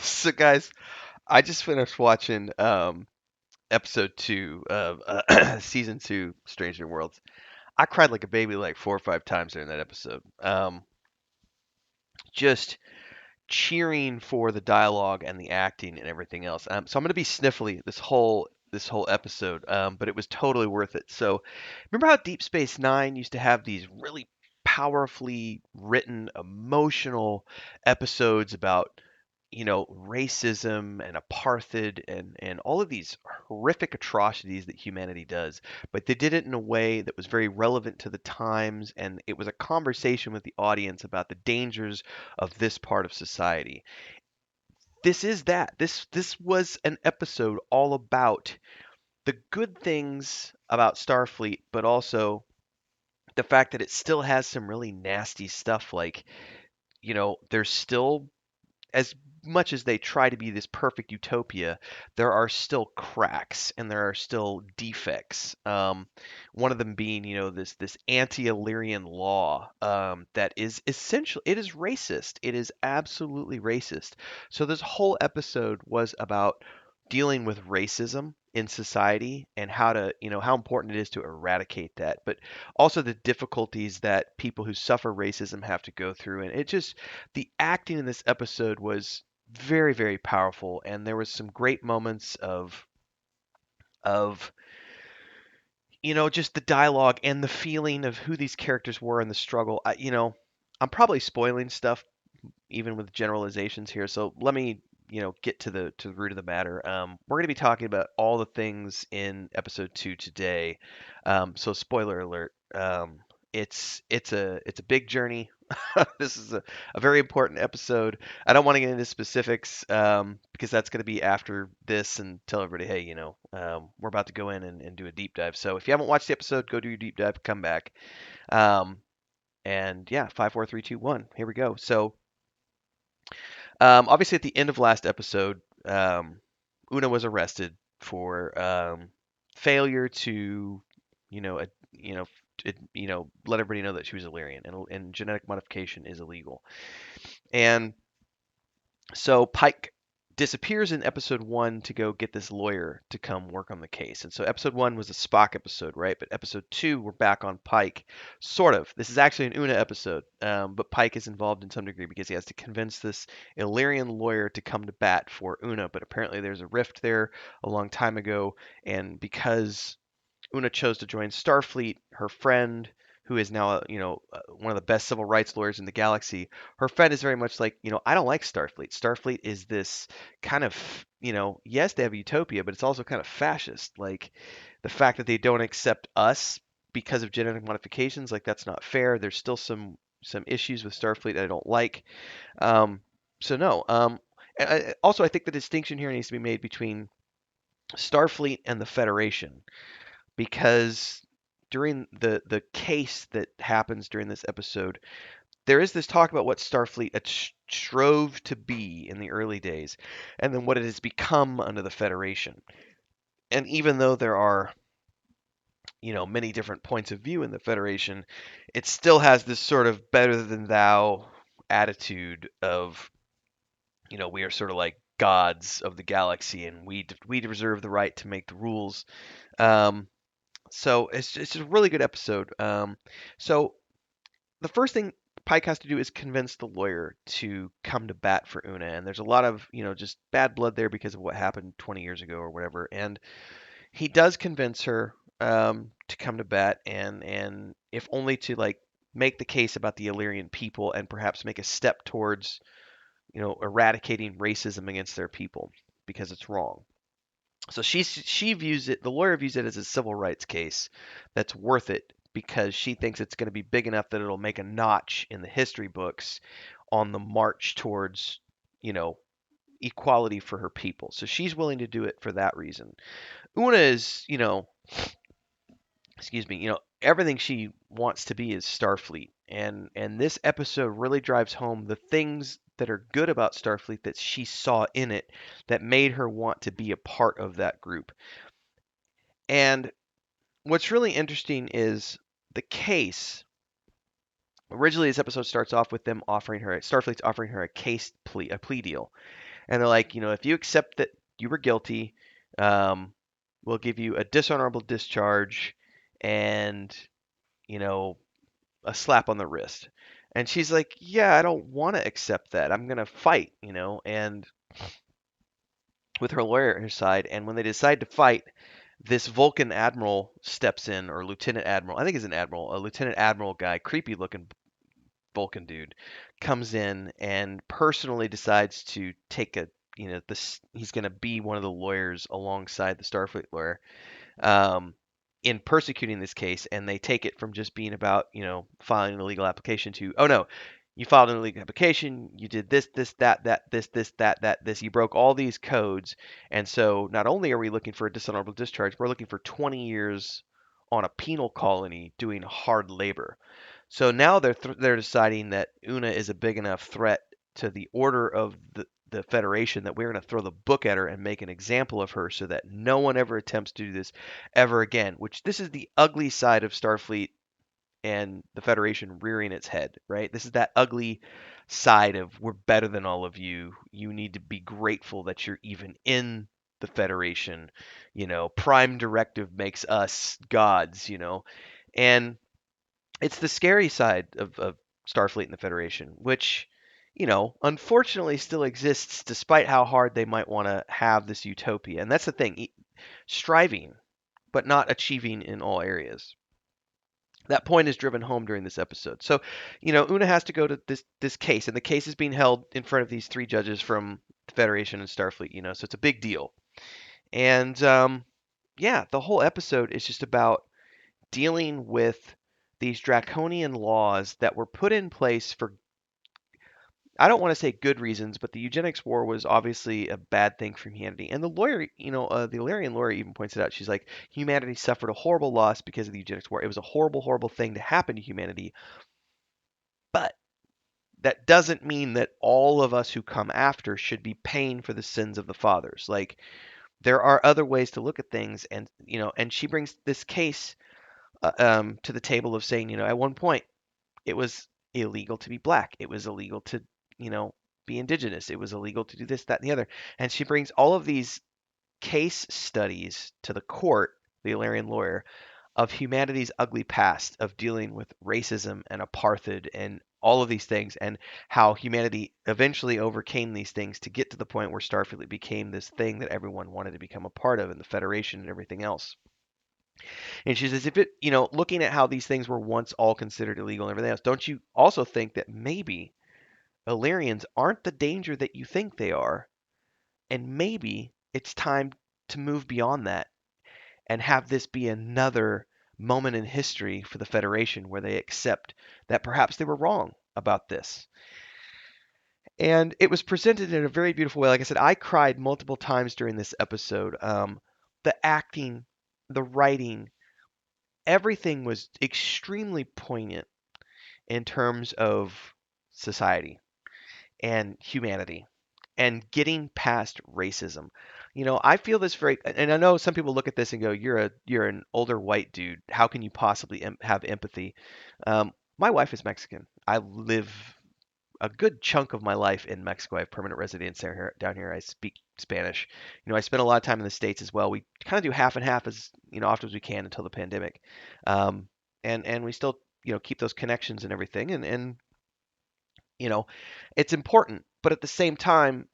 So, guys, I just finished watching episode two of season two, Stranger Worlds. I cried like a baby like 4 or 5 times during that episode. Just cheering for the dialogue and the acting and everything else. So I'm gonna be sniffly this whole episode, but it was totally worth it. So remember how Deep Space Nine used to have these really powerfully written, emotional episodes about racism and apartheid and all of these horrific atrocities that humanity does, but they did it in a way that was very relevant to the times, and it was a conversation with the audience about the dangers of this part of society. This is that. This was an episode all about the good things about Starfleet, but also the fact that it still has some really nasty stuff like, there's still as much as they try to be this perfect utopia, there are still cracks and there are still defects. One of them being, this anti-Illyrian law that is essential. It is racist. It is absolutely racist. So this whole episode was about dealing with racism in society and how important it is to eradicate that, but also the difficulties that people who suffer racism have to go through. And the acting in this episode was very, very powerful, and there was some great moments of just the dialogue and the feeling of who these characters were and the struggle. I'm probably spoiling stuff even with generalizations here, so let me get to the root of the matter. We're going to be talking about all the things in episode two today. So spoiler alert. It's a big journey. This is a very important episode. I don't want to get into specifics because that's going to be after this and tell everybody, hey, we're about to go in and do a deep dive. So if you haven't watched the episode, go do your deep dive, come back. Um, and yeah, 5, 4, 3, 2, 1. Here we go. So obviously, at the end of last episode, Una was arrested for failure to, you know, a, you know, let everybody know that she was Illyrian, and genetic modification is illegal. And so Pike disappears in episode one to go get this lawyer to come work on the case. And so episode one was a Spock episode, right? But episode two, we're back on Pike. Sort of. This is actually an Una episode, but Pike is involved in some degree because he has to convince this Illyrian lawyer to come to bat for Una. But apparently there's a rift there a long time ago. And because Una chose to join Starfleet, her friend, who is now, one of the best civil rights lawyers in the galaxy, her friend is very much like, I don't like Starfleet. Starfleet is this kind of, yes, they have utopia, but it's also kind of fascist. Like the fact that they don't accept us because of genetic modifications, like that's not fair. There's still some issues with Starfleet that I don't like. So no. Also, I think the distinction here needs to be made between Starfleet and the Federation because during the case that happens during this episode, there is this talk about what Starfleet strove to be in the early days, and then what it has become under the Federation. And even though there are many different points of view in the Federation, it still has this sort of better than thou attitude of we are sort of like gods of the galaxy, and we reserve the right to make the rules. Um, So it's a really good episode. So the first thing Pike has to do is convince the lawyer to come to bat for Una, and there's a lot of just bad blood there because of what happened 20 years ago or whatever. And he does convince her to come to bat, and if only to like make the case about the Illyrian people and perhaps make a step towards eradicating racism against their people because it's wrong. So she views it, the lawyer views it as a civil rights case that's worth it because she thinks it's going to be big enough that it'll make a notch in the history books on the march towards, you know, equality for her people. So she's willing to do it for that reason. Una is, excuse me, everything she wants to be is Starfleet. And this episode really drives home the things that are good about Starfleet that she saw in it that made her want to be a part of that group. And what's really interesting is the case. Originally, this episode starts off with them offering her Starfleet's offering her a plea deal, And they're like, if you accept that you were guilty, um, we'll give you a dishonorable discharge and, you know, a slap on the wrist. And she's like, yeah, I don't want to accept that. I'm going to fight, and with her lawyer at her side. And when they decide to fight, this Vulcan admiral steps in, or lieutenant admiral, I think he's an admiral, a lieutenant admiral guy, creepy looking Vulcan dude, comes in and personally decides to take this, he's going to be one of the lawyers alongside the Starfleet lawyer, um, in persecuting this case, and they take it from just being about, filing an illegal application to, oh no, you filed an illegal application, you did this, this, that, this, that, this, you broke all these codes, and so not only are we looking for a dishonorable discharge, we're looking for 20 years on a penal colony doing hard labor. So now they're deciding that Una is a big enough threat to the order of the Federation that we're going to throw the book at her and make an example of her so that no one ever attempts to do this ever again. Which this is the ugly side of Starfleet and the Federation rearing its head, right? This is that ugly side of we're better than all of you. You need to be grateful that you're even in the Federation. Prime Directive makes us gods, and it's the scary side of Starfleet and the Federation, which, unfortunately still exists despite how hard they might want to have this utopia. And that's the thing, striving, but not achieving in all areas. That point is driven home during this episode. So, Una has to go to this case, and the case is being held in front of these three judges from the Federation and Starfleet. So it's a big deal. And yeah, the whole episode is just about dealing with these draconian laws that were put in place for, I don't want to say good reasons, but the eugenics war was obviously a bad thing for humanity. And the lawyer, the Illyrian lawyer even points it out. She's like, humanity suffered a horrible loss because of the eugenics war. It was a horrible, horrible thing to happen to humanity. But that doesn't mean that all of us who come after should be paying for the sins of the fathers. Like, there are other ways to look at things. And she brings this case to the table of saying, at one point, it was illegal to be black. It was illegal to, you know, be indigenous. It was illegal to do this, that, and the other. And she brings all of these case studies to the court, the Illyrian lawyer, of humanity's ugly past of dealing with racism and apartheid and all of these things, and how humanity eventually overcame these things to get to the point where Starfleet became this thing that everyone wanted to become a part of, and the Federation and everything else. And she says, if it, looking at how these things were once all considered illegal and everything else, don't you also think that maybe Illyrians aren't the danger that you think they are? And maybe it's time to move beyond that and have this be another moment in history for the Federation where they accept that perhaps they were wrong about this. And it was presented in a very beautiful way. Like I said, I cried multiple times during this episode. The acting, the writing, everything was extremely poignant in terms of society and humanity and getting past racism. I feel this very, and I know some people look at this and go, "You're an older white dude. How can you possibly have empathy?" My wife is Mexican. I live a good chunk of my life in Mexico. I have permanent residence down here. I speak Spanish. I spent a lot of time in the States as well. We kind of do half and half as often as we can until the pandemic, um, and we still keep those connections and everything. And you know, it's important. But at the same time,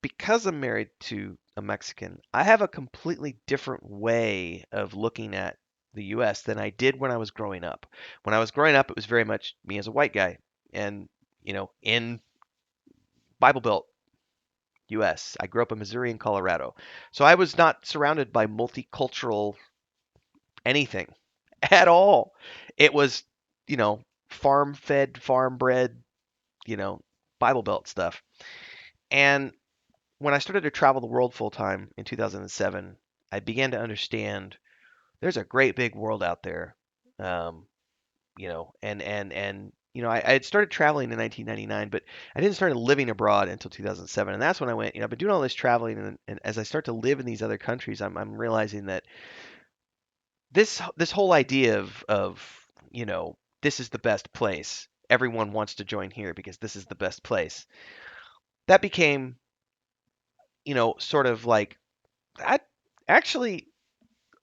because I'm married to a Mexican, I have a completely different way of looking at the U.S. than I did when I was growing up. When I was growing up, it was very much me as a white guy, and in Bible Belt, U.S. I grew up in Missouri and Colorado, so I was not surrounded by multicultural anything at all. It was, farm fed, farm bred, you know, Bible Belt stuff. And when I started to travel the world full time in 2007, I began to understand there's a great big world out there. Um, I had started traveling in 1999, but I didn't start living abroad until 2007, and that's when I went. I've been doing all this traveling, and as I start to live in these other countries, I'm realizing that this whole idea of this is the best place. Everyone wants to join here because this is the best place. That became sort of like I actually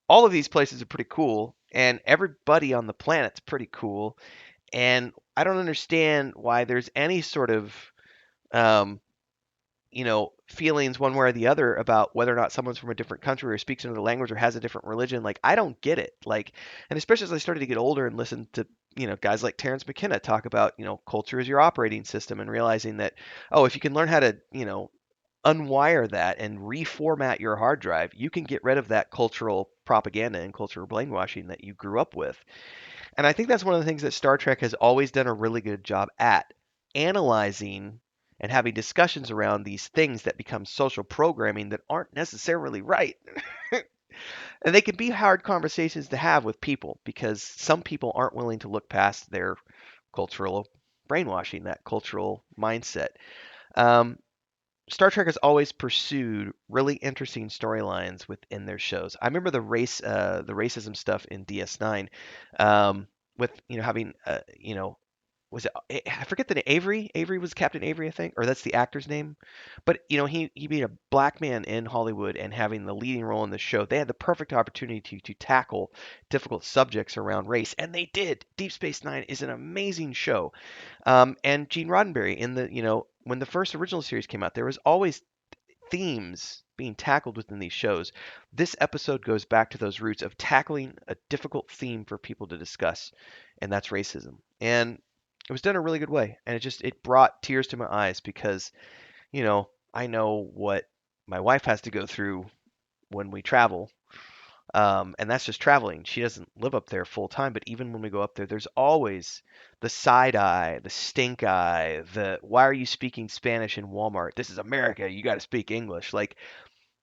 all of these places are pretty cool, and everybody on the planet's pretty cool, and I don't understand why there's any sort of um, feelings one way or the other about whether or not someone's from a different country or speaks another language or has a different religion. Like, I don't get it. Like, and especially as I started to get older and listen to, guys like Terrence McKenna talk about, culture is your operating system and realizing that, oh, if you can learn how to, unwire that and reformat your hard drive, you can get rid of that cultural propaganda and cultural brainwashing that you grew up with. And I think that's one of the things that Star Trek has always done a really good job at analyzing and having discussions around these things that become social programming that aren't necessarily right. And they can be hard conversations to have with people because some people aren't willing to look past their cultural brainwashing, that cultural mindset. Um, Star Trek has always pursued really interesting storylines within their shows. I remember the racism stuff in DS9, with having was it I forget the name, Avery? Avery was Captain Avery, I think, or that's the actor's name. But he being a black man in Hollywood and having the leading role in the show, they had the perfect opportunity to tackle difficult subjects around race, and they did. Deep Space Nine is an amazing show. And Gene Roddenberry in when the first original series came out, there was always themes being tackled within these shows. This episode goes back to those roots of tackling a difficult theme for people to discuss, and that's racism. And it was done a really good way, and it brought tears to my eyes because I know what my wife has to go through when we travel, and that's just traveling. She doesn't live up there full time, but even when we go up there, there's always the side eye, the stink eye, the why are you speaking Spanish in Walmart? This is America. You got to speak English. Like,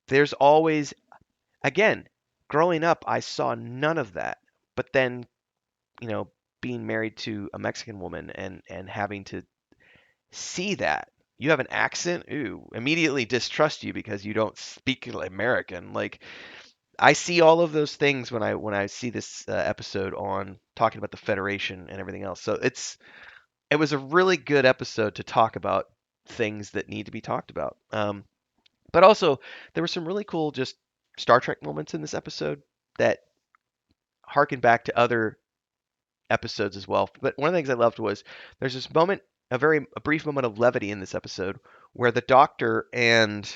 there's always, again, growing up, I saw none of that. But then, you know, being married to a Mexican woman and having to see that. You have an accent, ooh, immediately distrust you because you don't speak American. Like, I see all of those things when I see this episode on talking about the Federation and everything else. So it was a really good episode to talk about things that need to be talked about. But also there were some really cool just Star Trek moments in this episode that harken back to other episodes as well. But one of the things I loved was there's this moment, a brief moment of levity in this episode where the Doctor and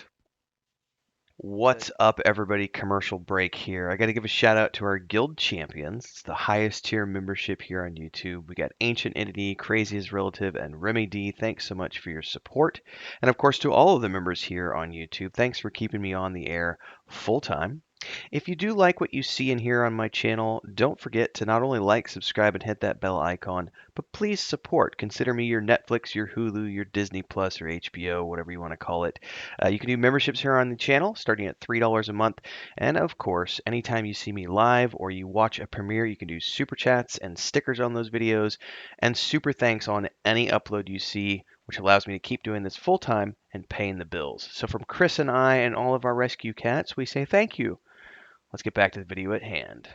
what's up, everybody? Commercial break here. I got to give a shout out to our guild champions. It's the highest tier membership here on YouTube. We got Ancient Entity, Crazy as Relative, and Remy D. Thanks so much for your support. And of course, to all of the members here on YouTube, thanks for keeping me on the air full time. If you do like what you see and hear on my channel, don't forget to not only like, subscribe, and hit that bell icon, but please support. Consider me your Netflix, your Hulu, your Disney Plus, or HBO, whatever you want to call it. You can do memberships here on the channel starting at $3 a month. And of course, anytime you see me live or you watch a premiere, you can do super chats and stickers on those videos and super thanks on any upload you see, which allows me to keep doing this full time and paying the bills. So from Chris and I and all of our rescue cats, we say thank you. Let's get back to the video at hand.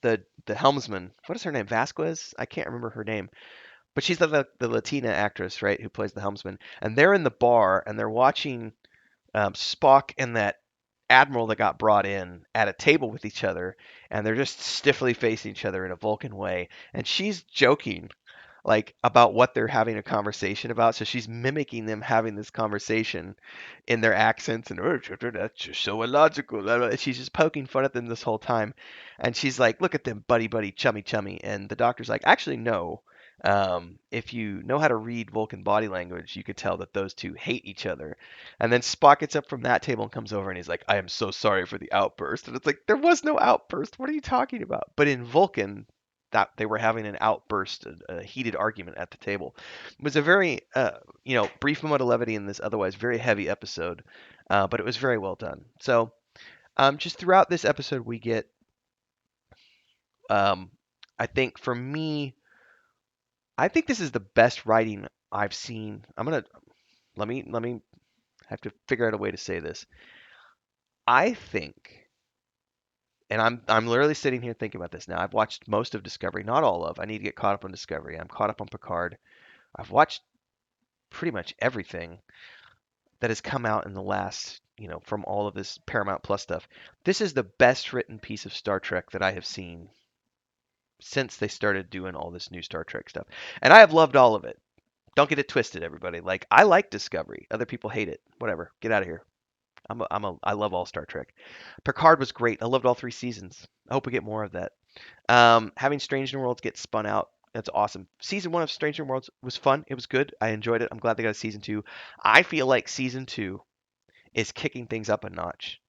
The helmsman, what is her name? Vasquez? I can't remember her name. But she's the Latina actress, right, who plays the helmsman. And they're in the bar and they're watching Spock and that admiral that got brought in at a table with each other, and they're just stiffly facing each other in a Vulcan way. And she's joking, like about what they're having a conversation about. So she's mimicking them having this conversation in their accents, and "Oh, that's just so illogical. Blah, blah." She's just poking fun at them this whole time, and she's like, "Look at them, buddy, buddy, chummy, chummy." And the Doctor's like, "Actually, no." If you know how to read Vulcan body language, you could tell that those two hate each other. And then Spock gets up from that table and comes over and he's like, "I am so sorry for the outburst." And it's like, there was no outburst. What are you talking about? But in Vulcan, that they were having an outburst, a heated argument at the table. It was a very, brief moment of levity in this otherwise very heavy episode, but it was very well done. So, just throughout this episode, we get, um, I think for me, I think this is the best writing I've seen. Let me have to figure out a way to say this. I think, and I'm literally sitting here thinking about this now. I've watched most of Discovery, not all of. I need to get caught up on Discovery. I'm caught up on Picard. I've watched pretty much everything. that has come out in the last, from all of this Paramount Plus stuff. This is the best written piece of Star Trek that I have seen since they started doing all this new Star Trek stuff. And I have loved all of it. Don't get it twisted, everybody. Like, I like Discovery. Other people hate it. Whatever. Get out of here. I love all Star Trek. Picard was great. I loved all 3 seasons. I hope we get more of that. Having Strange New Worlds get spun out, that's awesome. Season 1 of Strange New Worlds was fun. It was good. I enjoyed it. I'm glad they got a season 2. I feel like season 2 is kicking things up a notch.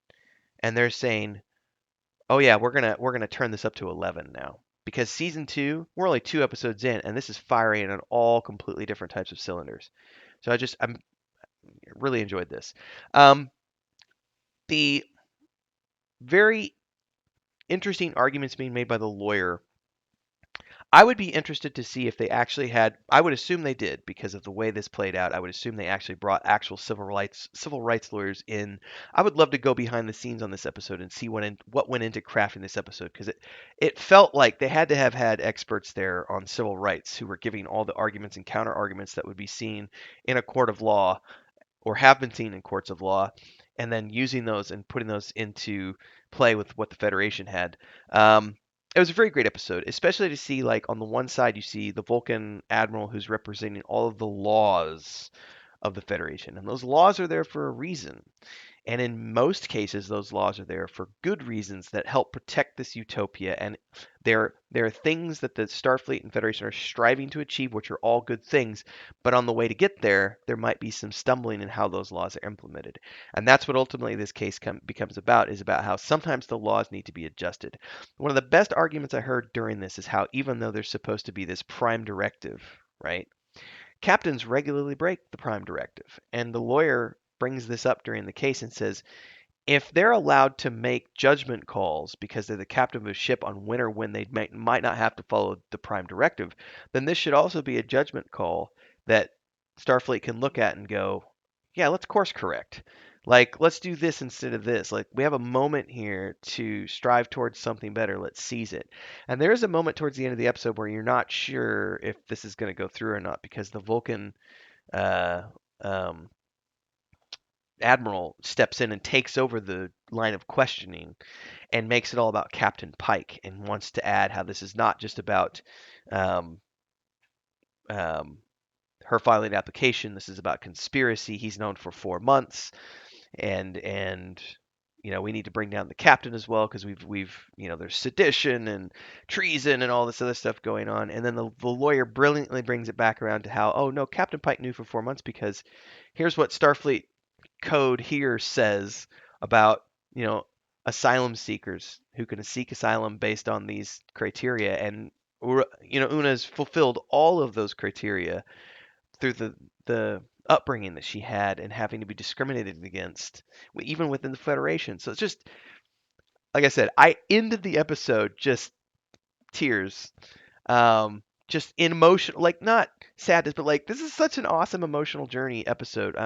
And they're saying, "Oh yeah, we're gonna turn this up to 11 now." Because season 2, we're only 2 episodes in, and this is firing on all completely different types of cylinders. So I'm really enjoyed this. Um, the very interesting arguments being made by the lawyer. I would be interested to see if they actually had. I would assume they did because of the way this played out. I would assume they actually brought actual civil rights lawyers in. I would love to go behind the scenes on this episode and see what went into crafting this episode because it felt like they had to have had experts there on civil rights who were giving all the arguments and counter arguments that would be seen in a court of law or have been seen in courts of law, and then using those and putting those into play with what the Federation had. It was a very great episode, especially to see like on the one side you see the Vulcan admiral who's representing all of the laws of the Federation, and those laws are there for a reason. And in most cases, those laws are there for good reasons that help protect this utopia. And there are things that the Starfleet and Federation are striving to achieve, which are all good things. But on the way to get there, there might be some stumbling in how those laws are implemented. And that's what ultimately this case becomes about, is about how sometimes the laws need to be adjusted. One of the best arguments I heard during this is how even though there's supposed to be this prime directive, right? Captains regularly break the prime directive. And the lawyer brings this up during the case and says if they're allowed to make judgment calls because they're the captain of a ship on when or when they might not have to follow the prime directive, then this should also be a judgment call that Starfleet can look at and go, yeah, let's course correct. Like, let's do this instead of this. Like, we have a moment here to strive towards something better. Let's seize it. And there is a moment towards the end of the episode where you're not sure if this is going to go through or not because the Vulcan uh, um, admiral steps in and takes over the line of questioning and makes it all about Captain Pike and wants to add how this is not just about um, um, her filing an application. This is about conspiracy. He's known for 4 months, and we need to bring down the captain as well because we've there's sedition and treason and all this other stuff going on. And then the lawyer brilliantly brings it back around to how, oh no, Captain Pike knew for 4 months because here's what Starfleet code here says about, you know, asylum seekers who can seek asylum based on these criteria. And, Una's fulfilled all of those criteria through the upbringing that she had and having to be discriminated against, even within the Federation. So it's just, like I said, I ended the episode just tears. Just in emotion, like not sadness, but like this is such an awesome emotional journey episode.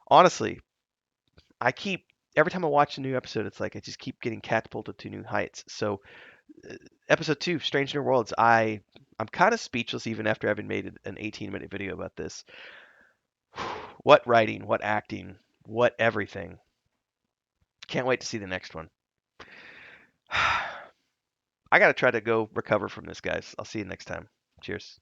Honestly, I keep every time I watch a new episode, it's like I just keep getting catapulted to new heights. So, episode 2, Strange New Worlds, I'm kind of speechless even after having made an 18-minute video about this. What writing, what acting, what everything. Can't wait to see the next one. I got to try to go recover from this, guys. I'll see you next time. Cheers.